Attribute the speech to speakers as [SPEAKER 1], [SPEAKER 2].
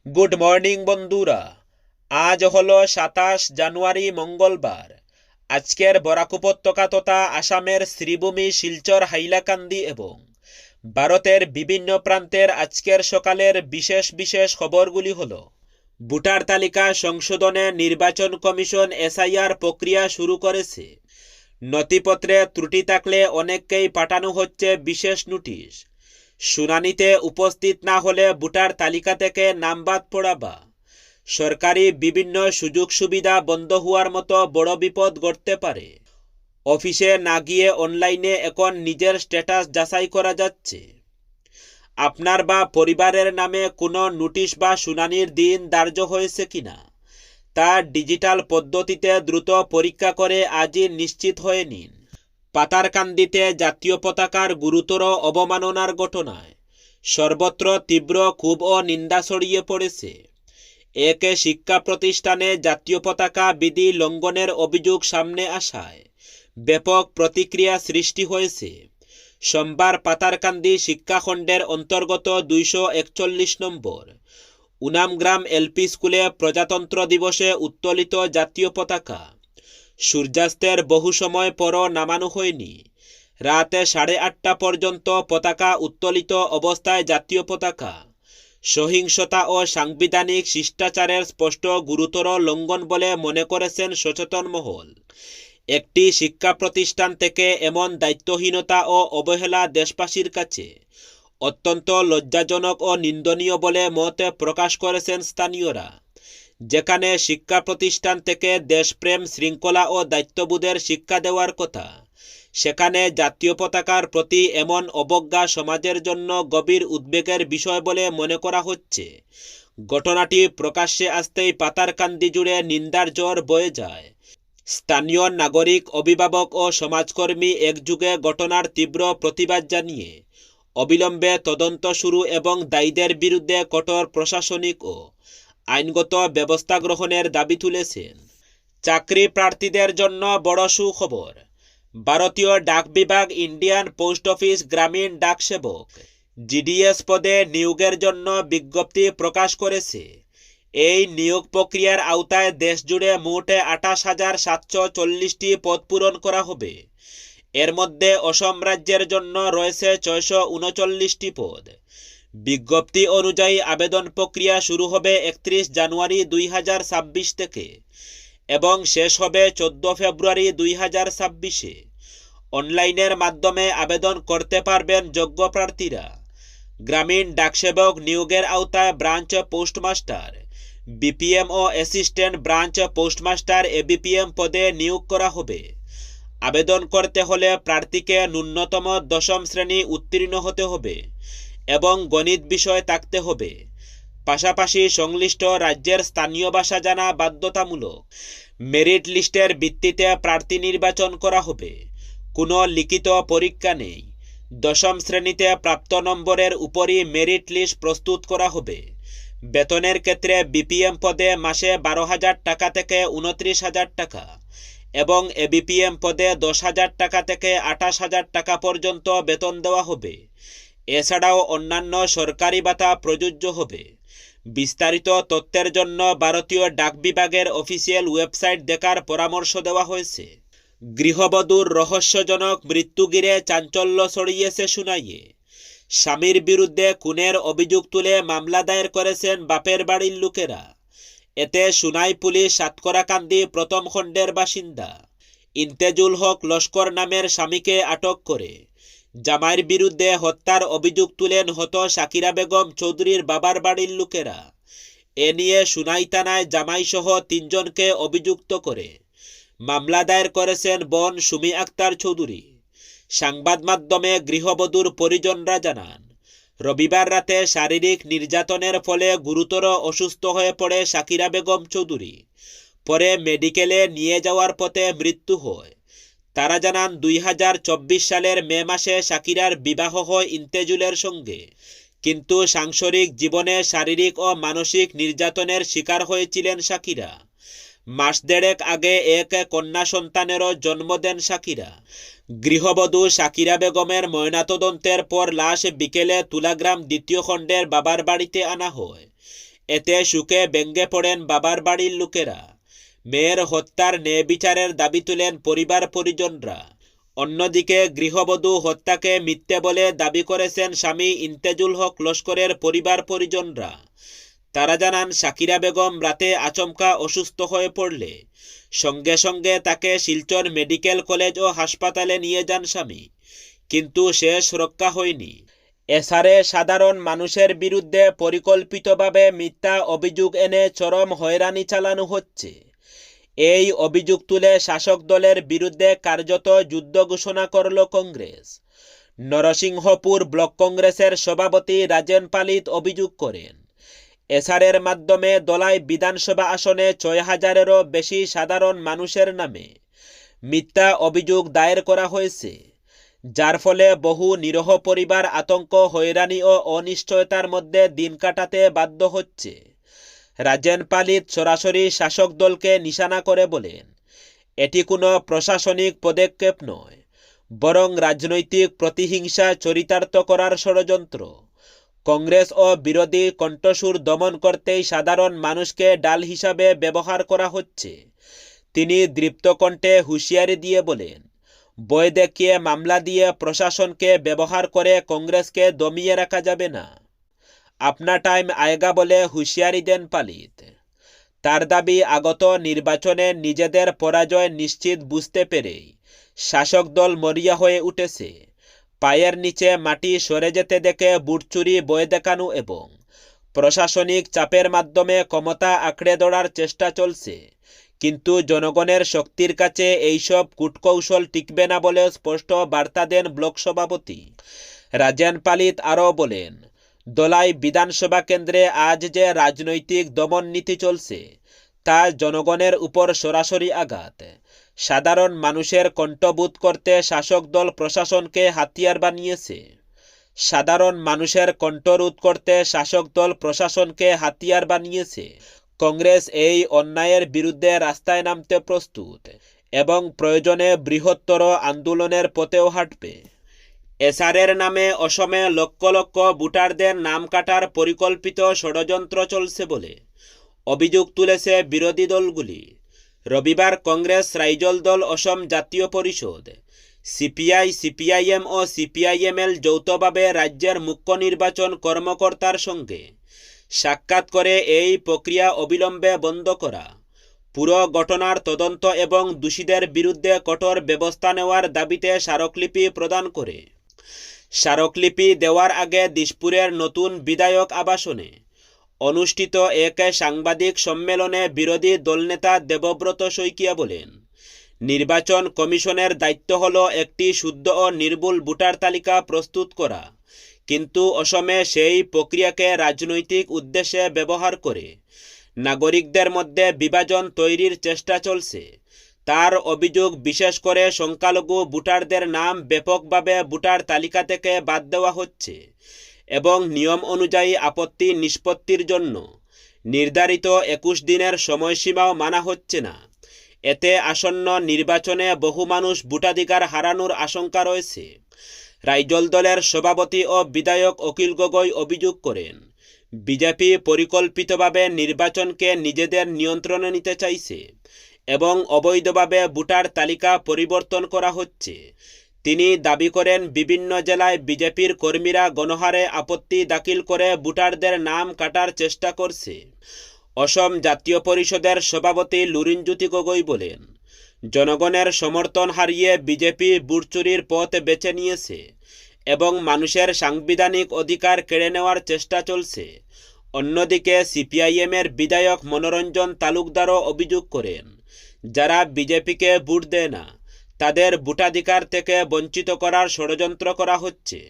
[SPEAKER 1] Good morning বন্ধুরা। আজ হলো 27 জানুয়ারি মঙ্গলবার। আজকের বরাক উপত্যকা তথা আসামের শ্রীভূমি, শিলচর, হাইলাকান্দি এবং ভারতের বিভিন্ন প্রান্তের আজকের সকালের বিশেষ বিশেষ খবরগুলি হলো: ভোটার তালিকা সংশোধনে নির্বাচন কমিশন এসআইআর প্রক্রিয়া শুরু করেছে। নথিপত্রে ত্রুটি থাকলে অনেককেই পাঠানো হচ্ছে বিশেষ নোটিশ। শুনানিতে উপস্থিত না হলে ভোটার তালিকা থেকে নাম বাদ পড়া বা সরকারি বিভিন্ন সুযোগ সুবিধা বন্ধ হওয়ার মতো বড় বিপদ ঘটতে পারে। অফিসে না গিয়ে অনলাইনে এখন নিজের স্ট্যাটাস যাচাই করা যাচ্ছে। আপনার বা পরিবারের নামে কোনো নোটিশ বা শুনানির দিন ধার্য হয়েছে কিনা তা ডিজিটাল পদ্ধতিতে দ্রুত পরীক্ষা করে আজই নিশ্চিত হয়ে নিন। পাতারকান্দিতে জাতীয় পতাকার গুরুতর অবমাননার ঘটনায় সর্বত্র তীব্র ক্ষোভ ও নিন্দা ছড়িয়ে পড়েছে। এক শিক্ষা প্রতিষ্ঠানে জাতীয় পতাকা বিধি লঙ্ঘনের অভিযোগ সামনে আসায় ব্যাপক প্রতিক্রিয়া সৃষ্টি হয়েছে। সোমবার পাতারকান্দি শিক্ষাখণ্ডের অন্তর্গত 241 নম্বর উনামগ্রাম এলপি স্কুলে প্রজাতন্ত্র দিবসে উত্তোলিত জাতীয় পতাকা সূর্যাস্তের বহু সময় পরও নামানো হয়নি। রাত 8:30 পর্যন্ত পতাকা উত্তোলিত অবস্থায় জাতীয় পতাকা সহিংসতা ও সাংবিধানিক শিষ্টাচারের স্পষ্ট গুরুতর লঙ্ঘন বলে মনে করেছেন সচেতন মহল। একটি শিক্ষা প্রতিষ্ঠান থেকে এমন দায়িত্বহীনতা ও অবহেলা দেশবাসীর কাছে অত্যন্ত লজ্জাজনক ও নিন্দনীয় বলে মত প্রকাশ করেছেন স্থানীয়রা। যেখানে শিক্ষা প্রতিষ্ঠান থেকে দেশপ্রেম, শৃঙ্খলা ও দায়িত্ববোধের শিক্ষা দেওয়ার কথা, সেখানে জাতীয় পতাকার প্রতি এমন অবজ্ঞা সমাজের জন্য গভীর উদ্বেগের বিষয় বলে মনে করা হচ্ছে। ঘটনাটি প্রকাশ্যে আসতেই পাতারকান্দি জুড়ে নিন্দার ঝড় বয়ে যায়। স্থানীয় নাগরিক, অভিভাবক ও সমাজকর্মী একযোগে ঘটনার তীব্র প্রতিবাদ জানিয়ে অবিলম্বে তদন্ত শুরু এবং দায়ীদের বিরুদ্ধে কঠোর প্রশাসনিক ও আইনগত ব্যবস্থা গ্রহণের দাবি তুলেছেন। চাকরি প্রার্থীদের জন্য বড় সুখবর। ভারতীয় ডাক বিভাগ ইন্ডিয়ান পোস্ট অফিস গ্রামীণ ডাক সেবক জিডিএস পদে নিয়োগের জন্য বিজ্ঞপ্তি প্রকাশ করেছে। এই নিয়োগ প্রক্রিয়ার আওতায় দেশজুড়ে মোট 28,740টি পদ পূরণ করা হবে। এর মধ্যে অসম রাজ্যের জন্য রয়েছে 639টি পদ। বিজ্ঞপ্তি অনুযায়ী আবেদন প্রক্রিয়া শুরু হবে 31 জানুয়ারি 2026 থেকে এবং শেষ হবে 14 ফেব্রুয়ারি 2026-এ। অনলাইনের মাধ্যমে আবেদন করতে পারবেন যোগ্য প্রার্থীরা। গ্রামীণ ডাকসেবক নিয়োগের আওতায় ব্রাঞ্চ পোস্টমাস্টার, বিপিএম ও অ্যাসিস্ট্যান্ট ব্রাঞ্চ পোস্টমাস্টার এবিপিএম পদে নিয়োগ করা হবে। আবেদন করতে হলে প্রার্থীকে ন্যূনতম 10ম শ্রেণী উত্তীর্ণ হতে হবে এবং গণিত বিষয় থাকতে হবে। পাশাপাশি সংশ্লিষ্ট রাজ্যের স্থানীয় ভাষা জানা বাধ্যতামূলক। মেরিট লিস্টের ভিত্তিতে প্রার্থী নির্বাচন করা হবে। কোনো লিখিত পরীক্ষা নেই। 10ম শ্রেণীতে প্রাপ্ত নম্বরের উপরই মেরিট লিস্ট প্রস্তুত করা হবে। বেতনের ক্ষেত্রে বিপিএম পদে মাসে 12,000 টাকা থেকে 29,000 টাকা এবং এবিপিএম পদে 10,000 টাকা থেকে 28,000 টাকা পর্যন্ত বেতন দেওয়া হবে। এছাড়াও অন্যান্য সরকারি ভাতা প্রযোজ্য হবে। বিস্তারিত তথ্যের জন্য ভারতীয় ডাক বিভাগের অফিসিয়াল ওয়েবসাইট দেখার পরামর্শ দেওয়া হয়েছে। গৃহবধূর রহস্যজনক মৃত্যু ঘিরে চাঞ্চল্য ছড়িয়েছে সুনাইয়ে। স্বামীর বিরুদ্ধে খুনের অভিযোগ তুলে মামলা দায়ের করেছেন বাপের বাড়ির লোকেরা। এতে সুনাই পুলিশ সাতকরাকান্দি প্রথম খণ্ডের বাসিন্দা ইন্তেজুল হক লস্কর নামের স্বামীকে আটক করে জামাইয়ের বিরুদ্ধে হত্যার অভিযোগ তুলেন হত শাকিরা বেগম চৌধুরীর বাবার বাড়ির লোকেরা। এ নিয়ে সুনাই থানায় জামাইসহ 3 জনকে অভিযুক্ত করে মামলা দায়ের করেছেন বোন সুমি আক্তার চৌধুরী। সংবাদ মাধ্যমে গৃহবধূর পরিজনরা জানান, রবিবার রাতে শারীরিক নির্যাতনের ফলে গুরুতর অসুস্থ হয়ে পড়ে শাকিরা বেগম চৌধুরী। পরে মেডিকেলে নিয়ে যাওয়ার পথে মৃত্যু হয়। তারা জানান, 2024 সালের মে মাসে শাকিরার বিবাহ হয় ইন্তেজুলের সঙ্গে, কিন্তু সাংসারিক জীবনে শারীরিক ও মানসিক নির্যাতনের শিকার হয়েছিলেন শাকিরা। মাস দেড়েক আগে এক কন্যা সন্তানেরও জন্ম দেন শাকিরা। গৃহবধূ শাকিরা বেগমের ময়নাতদন্তের পর লাশ বিকেলে তুলাগ্রাম 2য় খণ্ডের বাবার বাড়িতে আনা হয়। এতে শোকে ব্যঙ্গে পড়েন বাবার বাড়ির লোকেরা। মেয়ের হত্যার ন্যায় বিচারের দাবি তুলেন পরিবার পরিজনরা। অন্যদিকে গৃহবধূ হত্যাকে মিথ্যে বলে দাবি করেছেন স্বামী ইন্তেজুল হক লস্করের পরিবার পরিজনরা। তারা জানান, শাকিরা বেগম রাতে আচমকা অসুস্থ হয়ে পড়লে সঙ্গে সঙ্গে তাকে শিলচর মেডিকেল কলেজ ও হাসপাতালে নিয়ে যান স্বামী, কিন্তু শেষ রক্ষা হয়নি। এসারে সাধারণ মানুষের বিরুদ্ধে পরিকল্পিতভাবে মিথ্যা অভিযোগ এনে চরম হয়রানি চালানো হচ্ছে। এই অভিযোগ তুলে শাসক দলের বিরুদ্ধে কার্যত যুদ্ধ ঘোষণা করল কংগ্রেস। নরসিংহপুর ব্লক কংগ্রেসের সভাপতি রাজেন পালিত অভিযোগ করেন, এসারের মাধ্যমে দলাই বিধানসভা আসনে ৬,০০০-এরও বেশি সাধারণ মানুষের নামে মিথ্যা অভিযোগ দায়ের করা হয়েছে, যার ফলে বহু নিরীহ পরিবার আতঙ্ক, হয়রানি ও অনিশ্চয়তার মধ্যে দিন কাটাতে বাধ্য হচ্ছে। রাজেন পালিত সরাসরি শাসক দলকে নিশানা করে বলেন, এটি কোনো প্রশাসনিক পদক্ষেপ নয়, বরং রাজনৈতিক প্রতিহিংসা চরিতার্থ করার ষড়যন্ত্র। কংগ্রেস ও বিরোধী কণ্ঠস্বর দমন করতেই সাধারণ মানুষকে ডাল হিসাবে ব্যবহার করা হচ্ছে। তিনি দৃপ্ত কণ্ঠে হুঁশিয়ারি দিয়ে বলেন, বই দেখিয়ে মামলা দিয়ে প্রশাসনকে ব্যবহার করে কংগ্রেসকে দমিয়ে রাখা যাবে না। আপনা টাইম আয়েগা বলে হুঁশিয়ারি দেন পালিত। তার দাবি, আগত নির্বাচনে নিজেদের পরাজয় নিশ্চিত বুঝতে পেরেই শাসক দল মরিয়া হয়ে উঠেছে। পায়ের নিচে মাটি সরে যেতে দেখে বুটচুরি, বয় দেখানো এবং প্রশাসনিক চাপের মাধ্যমে ক্ষমতা আঁকড়ে ধরার চেষ্টা চলছে, কিন্তু জনগণের শক্তির কাছে এইসব কূটকৌশল টিকবে না বলে স্পষ্ট বার্তা দেন ব্লক সভাপতি রাজেন পালিত। আরও বলেন, দলাই বিধানসভা কেন্দ্রে আজ যে রাজনৈতিক দমন নীতি চলছে তা জনগণের উপর সরাসরি আঘাত। সাধারণ মানুষের কণ্ঠবোধ করতে শাসক দল প্রশাসনকে হাতিয়ার বানিয়েছে। সাধারণ মানুষের কণ্ঠরোধ করতে শাসক দল প্রশাসনকে হাতিয়ার বানিয়েছে। কংগ্রেস এই অন্যায়ের বিরুদ্ধে রাস্তায় নামতে প্রস্তুত এবং প্রয়োজনে বৃহত্তর আন্দোলনের পথেও হাঁটবে। এসারের নামে অসমে লক্ষ লক্ষ ভোটারদের নাম কাটার পরিকল্পিত ষড়যন্ত্র চলছে বলে অভিযোগ তুলেছে বিরোধী দলগুলি। রবিবার কংগ্রেস, রাইজল দল, অসম জাতীয় পরিষদ, সিপিআই, সিপিআইএম ও সিপিআইএমএল যৌথভাবে রাজ্যের মুখ্য নির্বাচন কর্মকর্তার সঙ্গে সাক্ষাৎ করে এই প্রক্রিয়া অবিলম্বে বন্ধ করা, পুরো ঘটনার তদন্ত এবং দোষীদের বিরুদ্ধে কঠোর ব্যবস্থা নেওয়ার দাবিতে স্মারকলিপি প্রদান করে। স্মারকলিপি দেওয়ার আগে দিশপুরের নতুন বিধায়ক আবাসনে অনুষ্ঠিত এক সাংবাদিক সম্মেলনে বিরোধী দলনেতা দেবব্রত শইকিয়া বলেন, নির্বাচন কমিশনের দায়িত্ব হল একটি শুদ্ধ ও নির্ভুল ভোটার তালিকা প্রস্তুত করা, কিন্তু অসমে সেই প্রক্রিয়াকে রাজনৈতিক উদ্দেশ্যে ব্যবহার করে নাগরিকদের মধ্যে বিভাজন তৈরির চেষ্টা চলছে। তার অভিযোগ, বিশেষ করে সংখ্যালঘু ভোটারদের নাম ব্যাপকভাবে ভোটার তালিকা থেকে বাদ দেওয়া হচ্ছে এবং নিয়ম অনুযায়ী আপত্তি নিষ্পত্তির জন্য নির্ধারিত 21 দিনের সময়সীমাও মানা হচ্ছে না। এতে আসন্ন নির্বাচনে বহু মানুষ ভোটাধিকার হারানোর আশঙ্কা রয়েছে। রাইজল দলের সভাপতি ও বিধায়ক অখিল গগৈ অভিযোগ করেন, বিজেপি পরিকল্পিতভাবে নির্বাচনকে নিজেদের নিয়ন্ত্রণে নিতে চাইছে এবং অবৈধভাবে ভোটার তালিকা পরিবর্তন করা হচ্ছে। তিনি দাবি করেন, বিভিন্ন জেলায় বিজেপির কর্মীরা গণহারে আপত্তি দাখিল করে ভোটারদের নাম কাটার চেষ্টা করছে। অসম জাতীয় পরিষদের সভাপতি লুরিনজ্যোতি গগৈ বলেন, জনগণের সমর্থন হারিয়ে বিজেপি ভোট চুরির পথ বেছে নিয়েছে এবং মানুষের সাংবিধানিক অধিকার কেড়ে নেওয়ার চেষ্টা চলছে। অন্যদিকে সিপিআইএমের বিধায়ক মনোরঞ্জন তালুকদারও অভিযোগ করেন, যারা বিজেপিকে ভোট দেয় না তাদের ভোটাধিকার থেকে বঞ্চিত করার ষড়যন্ত্র করা হচ্ছে।